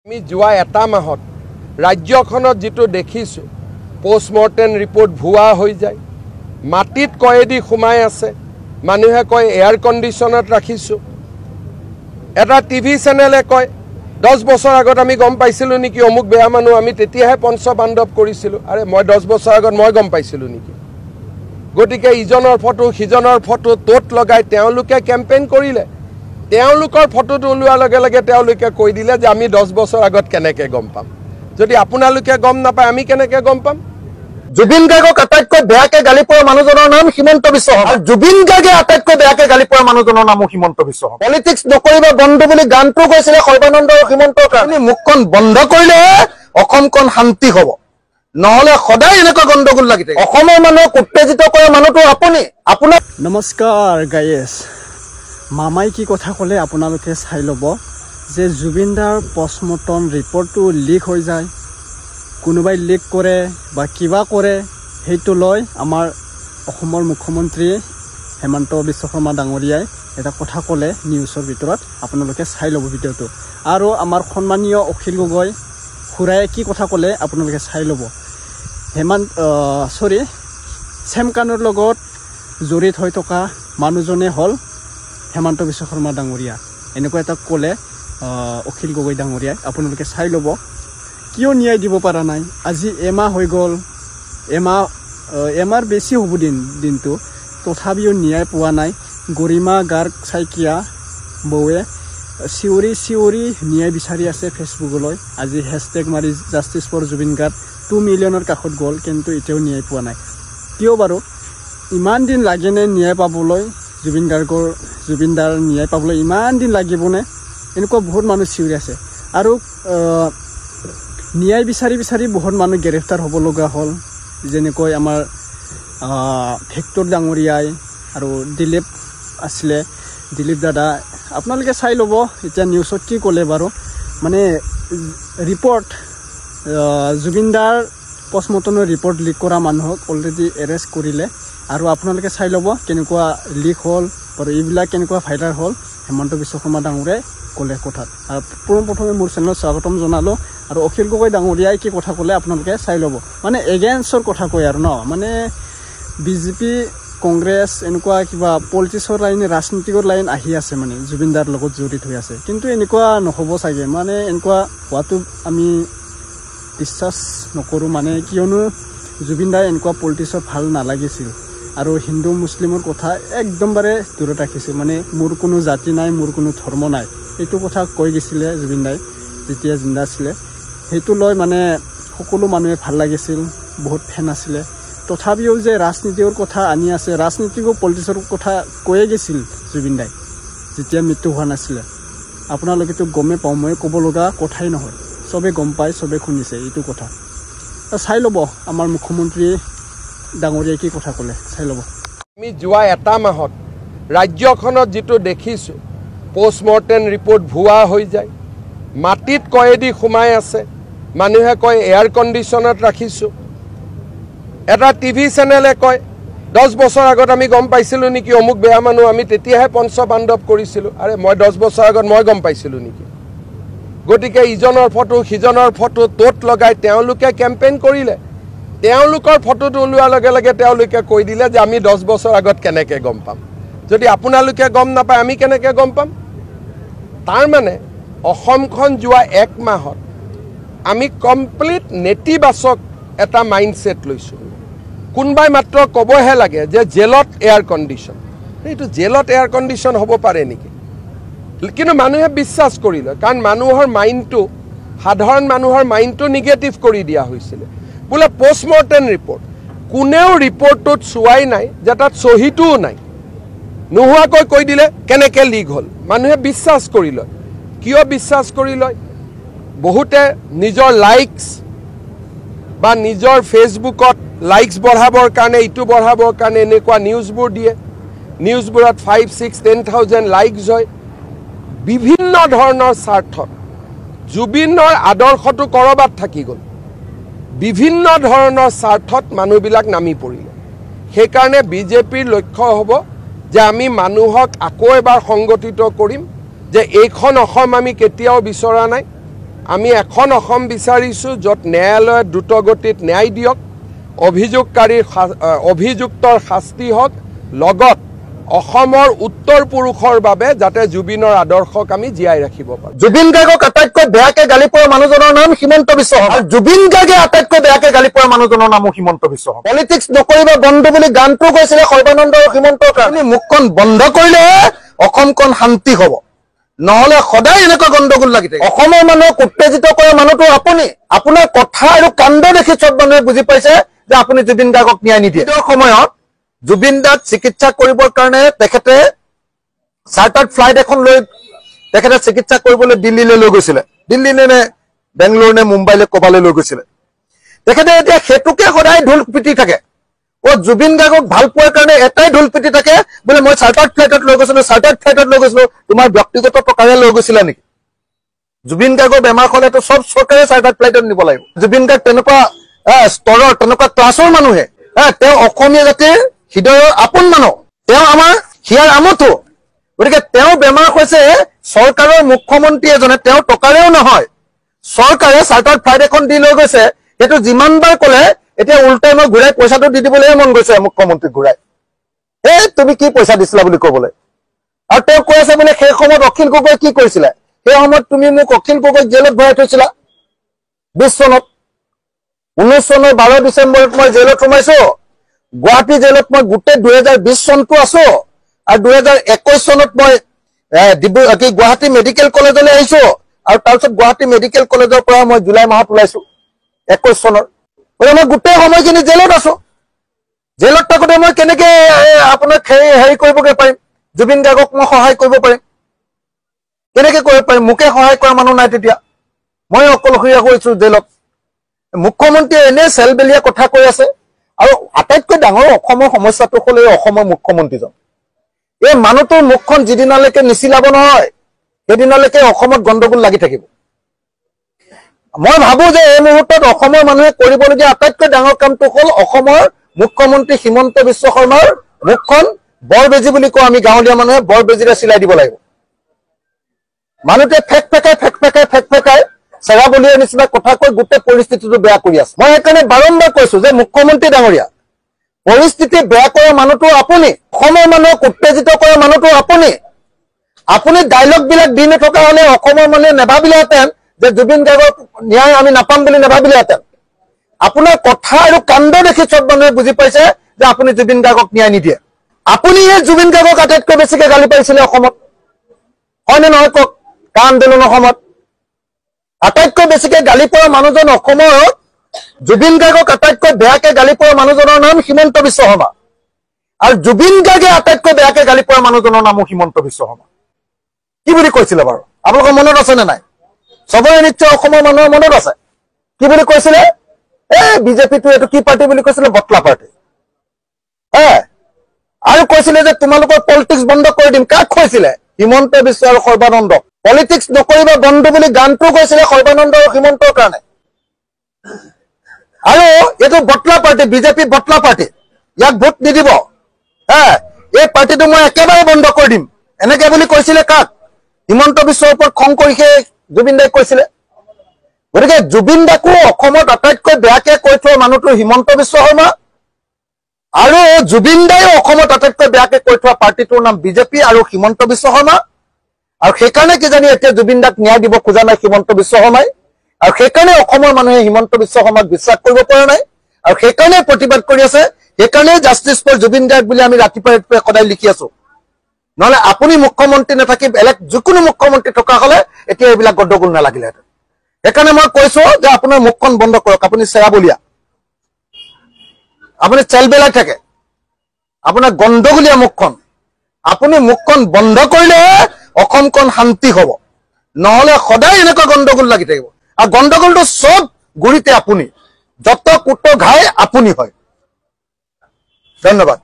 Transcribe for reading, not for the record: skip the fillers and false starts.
আমি যোৱা এটা মাহত ৰাজ্যখনত যেটো দেখিছো পোষ্টমৰ্টেম ৰিপৰ্ট ভুৱা হৈ যায় মাটিত কয়েদি সোমাই আছে মানুহে কয় এয়াৰ কণ্ডিশনত ৰাখিছো এটা টিভি চেনেলে কয় 10 বছৰ আগত আমি গম পাইছিলো নেকি অমুক বেয়া মানুহ আমি তেতিয়াহে পঞ্চপাণ্ডৱ কৰিছিলো আৰে মই 10 বছৰ আগত মই গম পাইছিলো নেকি গটিকে ইজনৰ ফটো হিজনৰ ফটো তোত লগাই তেওঁলোকে কেম্পেইন কৰিলে তেওঁলোকৰ ফটোটো ওলোৱাৰ লগে লগে তেওঁলোকে কৈ দিলে যে আমি 10 বছৰ আগত কেনেকে গম পাম যদি আপোনালোকে গম নাপায় আমি কেনেকে গম পাম জুবিন গাৰ্গক আটাইতকৈ বেয়াকে গালি পৰা মানুহজনৰ নাম হিমন্ত বিশ্ব শৰ্মা আৰু জুবিন গাৰ্গে আটাইতকৈ বেয়াকে গালি পৰা মানুহজনৰ নাম হিমন্ত বিশ্ব শৰ্মা পলিটিক্স নকৰিবা বন্ধ বুলি গানটো কৈছিলে সৰ্বানন্দ আৰু হিমন্তৰ কাৰণে মুখখন বন্ধ কৰিলে অসমখন শান্তি হ'ব নহলে সদায় এনেকুৱা গণ্ডগোল লাগি থাকে অসমৰ মানুহক উত্তেজিত কৰা মানুহটো আপোনাৰ নমস্কাৰ গাইছ মামাই কি কথা ক'লে আপোনালোকে চাই ল'ব যে জুবিনদাৰ পোষ্টমৰ্টম ৰিপৰ্টটো লিক হৈ যায় কোনোবাই লিক কৰে বা কিবা কৰে সেইটো লৈ আমাৰ অসমৰ মুখ্যমন্ত্ৰী হেমন্ত বিশ্ব শৰ্মা ডাঙৰীয়াই এটা কথা ক'লে নিউজৰ ভিতৰত আপোনালোকে চাই ল'ব ভিডিঅ'টো আৰু আমাৰ সন্মানীয় অখিল গগৈ খুৰাই কি কথা ক'লে আপোনালোকে চাই ল'ব চেম কানৰ লগত জড়িত হৈ থকা মানুহজনে হ'ল হেমন্ত বিশ্ব শৰ্মা ডাঙৰীয়া এনেকুৱা এটা ক'লে অখিল গগৈ ডাঙৰীয়াই আপোনালোকে চাই ল'ব কিয় ন্যায় দিব পৰা নাই আজি এমাহ হৈ গ'ল এমাহৰ বেছি হ'ব দিনটো তথাপিও ন্যায় পোৱা নাই গৰিমা গাৰ্গ চাইকিয়া বৌৱে চিঞৰি ন্যায় বিচাৰি আছে ফেচবুকলৈ আজি হেছটেগ মাৰি জাষ্টিছ ফৰ জুবিন গাৰ্গ 2 মিলিয়নৰ কাষত গ'ল কিন্তু এতিয়াও ন্যায় পোৱা নাই কিয় বাৰু ইমান দিন লাগেনে ন্যায় পাবলৈ জুবিনদাৰ ন্যায় পাবলৈ ইমান দিন লাগিবনে এনেকুৱা বহুত মানুহ চিঞৰি আছে আৰু ন্যায় বিচাৰি বহুত মানুহ গ্ৰেফতাৰ হ'ব লগা হ'ল যেনেকৈ আমাৰ ভিক্টৰ ডাঙৰীয়াই আৰু দিলীপ আছিলে দিলীপ দাদা আপোনালোকে চাই ল'ব এতিয়া নিউজত কি ক'লে বাৰু মানে ৰিপৰ্ট জুবিনদাৰ পোষ্টমৰ্টমৰ ৰিপৰ্ট লিক কৰা মানুহক অলৰেডি এৰেষ্ট কৰিলে আৰু আপোনালোকে চাই ল'ব কেনেকুৱা লিক হ'ল আৰু এইবিলাক কেনেকুৱা ভাইৰাল হ'ল হেমন্ত বিশ্ব শৰ্মা ডাঙৰীয়াই ক'লে কথাত আৰু পোনপ্ৰথমে মোৰ চেনেলত স্বাগতম জনালোঁ আৰু অখিল গগৈ ডাঙৰীয়াই কি কথা ক'লে আপোনালোকে চাই ল'ব মানে এগেইনষ্টৰ কথা কয় আৰু ন মানে বিজেপি কংগ্ৰেছ এনেকুৱা কিবা পলিটিক্সৰ লাইন ৰাজনীতিকৰ লাইন আহি আছে মানে জুবিনদাৰ লগত জড়িত হৈ আছে কিন্তু এনেকুৱা নহ'ব চাগে মানে এনেকুৱা হোৱাটো আমি বিশ্বাস নকৰোঁ মানে কিয়নো জুবিনদাই এনেকুৱা পলিটিক্সত ভাল নালাগিছিল আৰু হিন্দু মুছলিমৰ কথা একদমবাৰে দূৰত ৰাখিছিল মানে মোৰ কোনো জাতি নাই মোৰ কোনো ধৰ্ম নাই এইটো কথা কৈ গৈছিলে জুবিনদাই যেতিয়া জিন্দা আছিলে সেইটো লৈ মানে সকলো মানুহে ভাল লাগিছিল বহুত ফেন আছিলে তথাপিও যে ৰাজনীতিৰ কথা আনি আছে ৰাজনীতিকো পলিটিক্সৰ কথা কৈয়ে গৈছিল জুবিনদাই যেতিয়া মৃত্যু হোৱা নাছিলে আপোনালোকেতো গমেই পাওঁ মই ক'ব লগা কথাই নহয় চবে গম পায় চবে শুনিছে এইটো কথা চাই ল'ব আমাৰ মুখ্যমন্ত্ৰী ডাঙৰীয়াই কি কথা ক'লে চাই ল'ব আমি যোৱা এটা মাহত ৰাজ্যখনত যেটো দেখিছো পোষ্টমৰ্টেম ৰিপৰ্ট ভুৱা হৈ যায় মাটিত কয়েদি সোমাই আছে মানুহে কয় এয়াৰ কণ্ডিশনত ৰাখিছো এটা টিভি চেনেলে কয় 10 বছৰ আগত আমি গম পাইছিলো নেকি অমুক বেয়া মানুহ আমি তেতিয়াহে পঞ্চপাণ্ডৱ কৰিছিলো আৰে মই 10 বছৰ আগত মই গম পাইছিলো নেকি গটিকে ইজনৰ ফটো হিজনৰ ফটো তোত লগাই তেওঁলোকে কেম্পেইন কৰিলে তেওঁলোকৰ ফটোটো ওলোৱাৰ লগে লগে তেওঁলোকে কৈ দিলে যে আমি 10 বছৰ আগত কেনেকে গম পাম যদি আপোনালোকে গম নাপায় আমি কেনেকে গম পাম তাৰ মানে অসমখন যোৱা এক মাহত আমি কমপ্লিট নেতিবাচক এটা মাইণ্ডছেট লৈছো কোনবাই মাত্ৰ ক'বহে লাগে যে জেলত এয়াৰ কণ্ডিশ্যন এইটো জেলত এয়াৰ কণ্ডিশ্যন হ'ব পাৰে নেকি কিন্তু মানুহে বিশ্বাস কৰিলে কাৰণ মানুহৰ মাইণ্ডটো সাধাৰণ মানুহৰ মাইণ্ডটো নিগেটিভ কৰি দিয়া হৈছিল বোলে পোষ্টমৰ্টেম ৰিপৰ্ট কোনেও ৰিপৰ্টটোত চোৱাই নাই যে তাত চহীটোও নাই নোহোৱাকৈ কৈ দিলে কেনেকৈ লিক হ'ল মানুহে বিশ্বাস কৰি লয় কিয় বিশ্বাস কৰি লয় বহুতে নিজৰ লাইকছ বা নিজৰ ফেচবুকত লাইকছ বঢ়াবৰ কাৰণে ইটো বঢ়াবৰ কাৰণে এনেকুৱা নিউজবোৰ দিয়ে নিউজবোৰত 5-6-10,000 লাইকছ হয় বিভিন্ন ধৰণৰ স্বাৰ্থত জুবিনৰ আদৰ্শটো কৰবাত থাকি গ'ল বিভিন্ন ধৰণৰ স্বাৰ্থত মানুহবিলাক নামি পৰিলে সেইকাৰণে বিজেপিৰ লক্ষ্য হ'ব যে আমি মানুহক আকৌ এবাৰ সংগঠিত কৰিম যে এইখন অসম আমি কেতিয়াও বিচৰা নাই আমি এখন অসম বিচাৰিছোঁ য'ত ন্যায়ালয়ে দ্ৰুতগতিত ন্যায় দিয়ক, অভিযুক্তৰ শাস্তি হওক, লগত অসমৰ উত্তৰ পুৰুষৰ বাবে যাতে জুবিনৰ আদৰ্শক আমি জীয়াই ৰাখিব পাৰোঁ। জুবিন গাৰ্গক আটাইতকৈ বেয়াকে গালি পৰা মানুহজনৰ নাম হিমন্ত বিশ্ব শৰ্মা। আৰু জুবিন গাৰ্গে আটাইতকৈ বেয়াকে গালি পৰা মানুহজনৰ নামো হিমন্ত বিশ্ব শৰ্মা। পলিটিক্স নকৰিবা বন্ধু বুলি গানটো কৈছিলে সৰ্বানন্দ আৰু হিমন্তৰ কাৰণে। মুখখন বন্ধ কৰিলে অসমখন শান্তি হ'ব, নহলে সদায় এনেকুৱা গণ্ডগোল লাগি থাকে। অসমৰ মানুহক উত্তেজিত কৰা মানুহটো আপুনি। আপোনাৰ কথা আৰু কাণ্ড দেখি চব মানুহে বুজি পাইছে যে আপুনি জুবিন গাৰ্গক ন্যায় নিদিয়ে। এই সময়ত জুবিন দাক চিকিৎসা কৰিবৰ কাৰণে তেখেতে চাৰ্টাৰ্ড ফ্লাইট এখন লৈ তেখেতে চিকিৎসা কৰিবলৈ দিল্লীলৈ লৈ গৈছিলে। দিল্লী নে বেংগলোৰ নে মুম্বাইলৈ ক'বালৈ লৈ গৈছিলে। তেখেতে এতিয়া সেইটোকে সদায় ঢোল পিটি থাকে। জুবিন গাৰ্গক ভাল পোৱাৰ কাৰণে এটাই ঢোল পিটি থাকে বোলে মই চাৰ্টাৰ্ড ফ্লাইটত লৈ গৈছিলো, চাৰ্টাৰ্ড ফ্লাইটত লৈ গৈছিলো। তোমাৰ ব্যক্তিগত টকাৰে লৈ গৈছিলা নেকি? জুবিন গাৰ্গৰ বেমাৰ হ'লেতো চব চৰকাৰে চাৰ্টাৰ্ড ফ্লাইটত নিব লাগিব। জুবিন গাৰ্গ তেনেকুৱা স্তৰৰ তেনেকুৱা ক্লাছৰ মানুহে, তেওঁ অসমীয়া জাতিৰ হৃদয়ৰ আপোন মানুহ, তেওঁ আমাৰ হিয়াৰ আমঠু। গতিকে তেওঁ বেমাৰ হৈছে চৰকাৰৰ মুখ্যমন্ত্ৰী এজনে, তেওঁ টকাৰেও নহয়, চৰকাৰে চাৰ্টাৰ্ড ফ্লাইট এখন দি লৈ গৈছে। সেইটো যিমানবাৰ ক'লে এতিয়া উল্টাই মই ঘূৰাই পইচাটো দি দিবলৈহে মন গৈছে মুখ্যমন্ত্ৰীক ঘূৰাই। তুমি কি পইচা দিছিলা বুলি ক'বলৈ। আৰু তেওঁ কৈ আছে বোলে সেই সময়ত অখিল গগৈ কি কৰিছিলে, সেই সময়ত তুমি মোক অখিল গগৈক জেলত ভৰাই থৈছিলা 20 চনত। 19 চনৰ 12 ডিচেম্বৰত মই জেলত সোমাইছো। গুৱাহাটী জেলত মই গোটেই 2020 চনটো আছো। আৰু 2021 চনত মই গুৱাহাটী মেডিকেল কলেজলৈ আহিছো। আৰু তাৰপিছত গুৱাহাটী মেডিকেল কলেজৰ পৰা মই জুলাই মাহত ওলাইছো 21 চনৰ। মই গোটেই সময়খিনি জেলত আছো। জেলত থাকোঁতে মই কেনেকে আপোনাক হেৰি কৰিবগৈ পাৰিম, জুবিন গাৰ্গক মই সহায় কৰিব পাৰিম? কেনেকে কৰিব পাৰিম? মোকে সহায় কৰা মানুহ নাই তেতিয়া। মই অকলশৰীয়া হৈছো জেলত। মুখ্যমন্ত্ৰীয়ে এনে চেলবেলীয়া কথা কৈ আছে। আৰু আটাইতকৈ ডাঙৰ অসমৰ সমস্যাটো হ'ল এই অসমৰ মুখ্যমন্ত্ৰীজন। এই মানুহটোৰ মুখখন যিদিনালৈকে নিচিলাব নহয় সেইদিনালৈকে অসমত গণ্ডগোল লাগি থাকিব। মই ভাবো যে এই মুহূৰ্তত অসমৰ মানুহে কৰিবলগীয়া আটাইতকৈ ডাঙৰ কামটো হ'ল অসমৰ মুখ্যমন্ত্ৰী হিমন্ত বিশ্ব শৰ্মাৰ মুখখন বৰ বেজী বুলি কওঁ আমি গাঁৱলীয়া মানুহে, বৰ বেজীৰে চিলাই দিব লাগিব। মানুহটোৱে ফেক ফেকাই চেৰাবলীয়াৰ নিচিনা কথা কৈ গোটেই পৰিস্থিতিটো বেয়া কৰি আছে। মই সেইকাৰণে বাৰম্বাৰ কৈছো যে মুখ্যমন্ত্ৰী ডাঙৰীয়া, পৰিস্থিতি বেয়া কৰা মানুহটো আপুনি, অসমৰ মানুহক উত্তেজিত কৰা মানুহটো আপুনি। আপুনি ডাইলগ বিলাক দি নথকা হলে অসমৰ মানুহে নেভাবিলেহেঁতেন যে জুবিন গাৰ্গৰ ন্যায় আমি নাপাম বুলি নেভাবিলেহেঁতেন। আপোনাৰ কথা আৰু কাণ্ড দেখি চব মানুহে বুজি পাইছে যে আপুনি জুবিন গাৰ্গক ন্যায় নিদিয়ে। আপুনিহে জুবিন গাৰ্গক আটাইতকৈ বেছিকে গালি পাৰিছিলে অসমত, হয়নে নহয় কওক? কা আন্দোলনৰ সময়ত আটাইতকৈ বেছিকে গালি পৰা মানুহজন অসমৰ, জুবিন গাৰ্গক আটাইতকৈ বেয়াকে গালি পৰা মানুহজনৰ নাম হিমন্ত বিশ্ব শৰ্মা। আৰু জুবিন গাৰ্গে আটাইতকৈ বেয়াকে গালি পৰা মানুহজনৰ নামো হিমন্ত বিশ্ব শৰ্মা। কি বুলি কৈছিলে বাৰু আপোনালোকৰ মনত আছে নে নাই? চবৰে নিশ্চয় অসমৰ মানুহৰ মনত আছে। কি বুলি কৈছিলে? বিজেপিটো এইটো কি পাৰ্টি বুলি কৈছিলে? বটলা পাৰ্টি। আৰু কৈছিলে যে তোমালোকৰ পলিটিক্স বন্ধ কৰি দিম। কাক কৈছিলে? হিমন্ত বিশ্ব আৰু সৰ্বানন্দ। পলিটিক্স নকৰিবা বন্ধু বুলি গানটো কৈছিলে সৰ্বানন্দ আৰু হিমন্তৰ কাৰণে। আৰু এইটো বটলা পাৰ্টি, বিজেপি বটলা পাৰ্টি, ইয়াক ভোট নিদিব। এই পাৰ্টিটো মই একেবাৰে বন্ধ কৰি দিম এনেকে বুলি কৈছিলে কাক? হিমন্ত বিশ্বৰ ওপৰত খং কৰি সেই জুবিন দাই কৈছিলে। গতিকে জুবিন দাকো অসমত আটাইতকৈ বেয়াকে কৈ থোৱা মানুহটো হিমন্ত বিশ্ব শৰ্মা। আৰু জুবিন দাইও অসমত আটাইতকৈ বেয়াকে কৈ থোৱা পাৰ্টিটোৰ নাম বিজেপি আৰু হিমন্ত বিশ্ব শৰ্মা। আৰু সেইকাৰণে কিজানি এতিয়া জুবিন দাক ন্যায় দিব খোজা নাই হিমন্ত বিশ্ব শৰ্মাই। আৰু সেইকাৰণে অসমৰ মানুহে হিমন্ত বিশ্ব শৰ্মাক বিশ্বাস কৰিব পৰা নাই। আৰু সেইকাৰণে প্ৰতিবাদ কৰি আছে। সেইকাৰণে জাষ্টিছ ফৰ জুবিন গাৰ্গ বুলি আমি ৰাতিপুৱাই সদায় লিখি আছো। নহলে আপুনি মুখ্যমন্ত্ৰী নাথাকি বেলেগ যিকোনো মুখ্যমন্ত্ৰী থকা হলে এতিয়া এইবিলাক গণ্ডগোল নালাগিলেহেঁতেন। সেইকাৰণে মই কৈছো যে আপোনাৰ মুখখন বন্ধ কৰক। আপুনি চেৰাবলীয়া, আপুনি চেলবেলাই থাকে, আপোনাৰ গণ্ডগোলীয়া মুখখন। আপুনি মুখখন বন্ধ কৰিলেহে অসমখন শান্তি হ'ব, নহলে সদায় এনেকুৱা গণ্ডগোল লাগি থাকিব। আৰু গণ্ডগোলটো চব গুৰিতে আপুনি, যত কুট ঘাই আপুনি হয়। ধন্যবাদ।